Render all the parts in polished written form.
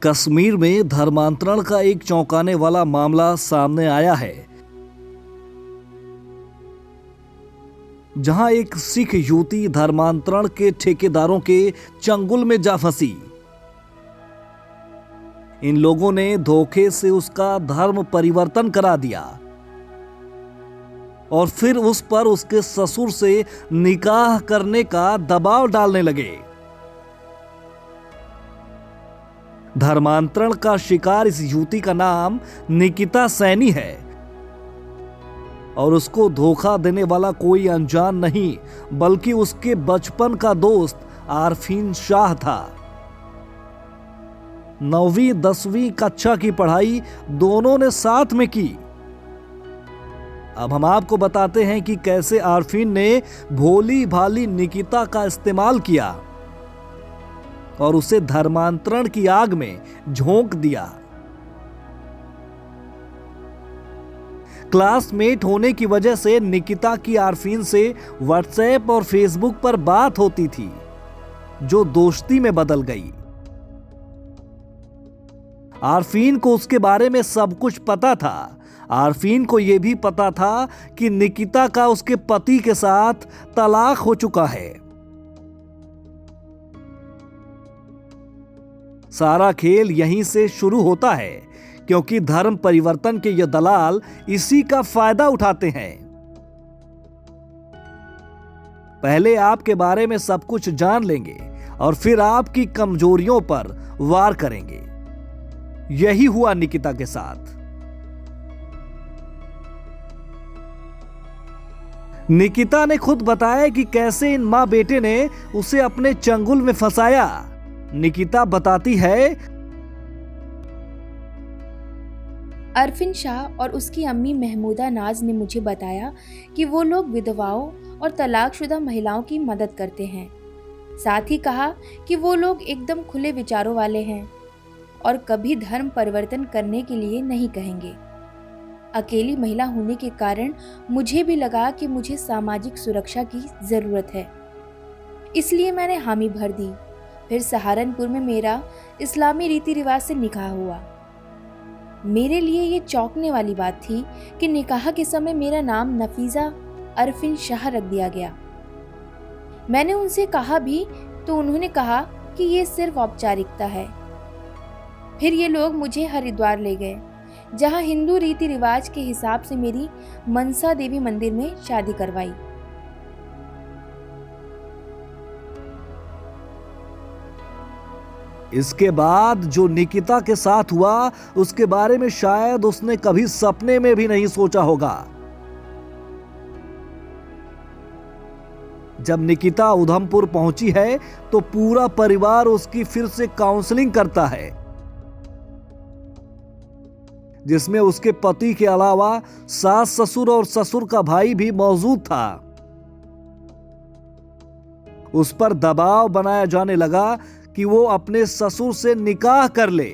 कश्मीर में धर्मांतरण का एक चौंकाने वाला मामला सामने आया है, जहां एक सिख युवती धर्मांतरण के ठेकेदारों के चंगुल में जा फंसी। इन लोगों ने धोखे से उसका धर्म परिवर्तन करा दिया और फिर उस पर उसके ससुर से निकाह करने का दबाव डालने लगे। धर्मांतरण का शिकार इस युवती का नाम निकिता सैनी है और उसको धोखा देने वाला कोई अनजान नहीं बल्कि उसके बचपन का दोस्त आरफीन शाह था। 9वीं 10वीं कक्षा की पढ़ाई दोनों ने साथ में की। अब हम आपको बताते हैं कि कैसे आरफीन ने भोली भाली निकिता का इस्तेमाल किया और उसे धर्मांतरण की आग में झोंक दिया। क्लासमेट होने की वजह से निकिता की आरफीन से व्हाट्सएप और फेसबुक पर बात होती थी, जो दोस्ती में बदल गई। आरफीन को उसके बारे में सब कुछ पता था। आरफीन को यह भी पता था कि निकिता का उसके पति के साथ तलाक हो चुका है। सारा खेल यहीं से शुरू होता है, क्योंकि धर्म परिवर्तन के ये दलाल इसी का फायदा उठाते हैं। पहले आपके बारे में सब कुछ जान लेंगे और फिर आपकी कमजोरियों पर वार करेंगे। यही हुआ निकिता के साथ। निकिता ने खुद बताया कि कैसे इन मां बेटे ने उसे अपने चंगुल में फंसाया। निकिता बताती है, अरफिन शाह और उसकी अम्मी महमूदा नाज ने मुझे बताया कि वो लोग विधवाओं और तलाकशुदा महिलाओं की मदद करते हैं। साथ ही कहा कि वो लोग एकदम खुले विचारों वाले हैं और कभी धर्म परिवर्तन करने के लिए नहीं कहेंगे। अकेली महिला होने के कारण मुझे भी लगा कि मुझे सामाजिक सुरक्षा की ज़रूरत है, इसलिए मैंने हामी भर दी। फिर सहारनपुर में मेरा इस्लामी रीति रिवाज से निकाह हुआ। मेरे लिए ये चौंकने वाली बात थी कि निकाह के समय मेरा नाम नफीजा अरफिन शाह रख दिया गया। मैंने उनसे कहा भी तो उन्होंने कहा कि ये सिर्फ औपचारिकता है। फिर ये लोग मुझे हरिद्वार ले गए, जहां हिंदू रीति रिवाज के हिसाब से मेरी मनसा देवी मंदिर में शादी करवाई। इसके बाद जो निकिता के साथ हुआ उसके बारे में शायद उसने कभी सपने में भी नहीं सोचा होगा। जब निकिता उधमपुर पहुंची है तो पूरा परिवार उसकी फिर से काउंसलिंग करता है, जिसमें उसके पति के अलावा सास ससुर और ससुर का भाई भी मौजूद था। उस पर दबाव बनाया जाने लगा कि वो अपने ससुर से निकाह कर ले।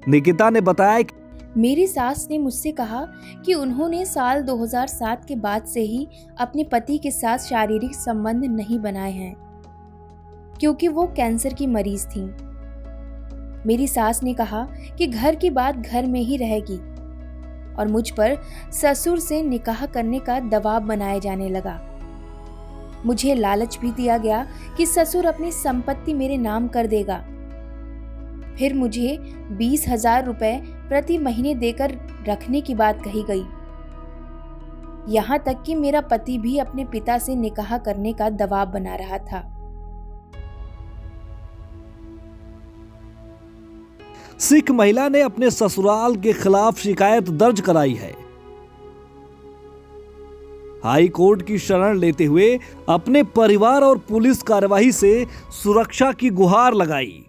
निकिता ने बताया कि मेरी सास ने मुझसे कहा कि उन्होंने साल 2007 के बाद से ही अपने पति के साथ शारीरिक संबंध नहीं बनाए हैं, क्योंकि वो कैंसर की मरीज थी। मेरी सास ने कहा कि घर की बात घर में ही रहेगी और मुझ पर ससुर से निकाह करने का दबाव बनाया जाने लगा। मुझे लालच भी दिया गया कि ससुर अपनी संपत्ति मेरे नाम कर देगा। फिर मुझे 20,000 रुपए प्रति महीने देकर रखने की बात कही गई। यहाँ तक कि मेरा पति भी अपने पिता से निकाह करने का दबाव बना रहा था। सिख महिला ने अपने ससुराल के खिलाफ शिकायत दर्ज कराई है। हाई कोर्ट की शरण लेते हुए अपने परिवार और पुलिस कार्यवाही से सुरक्षा की गुहार लगाई।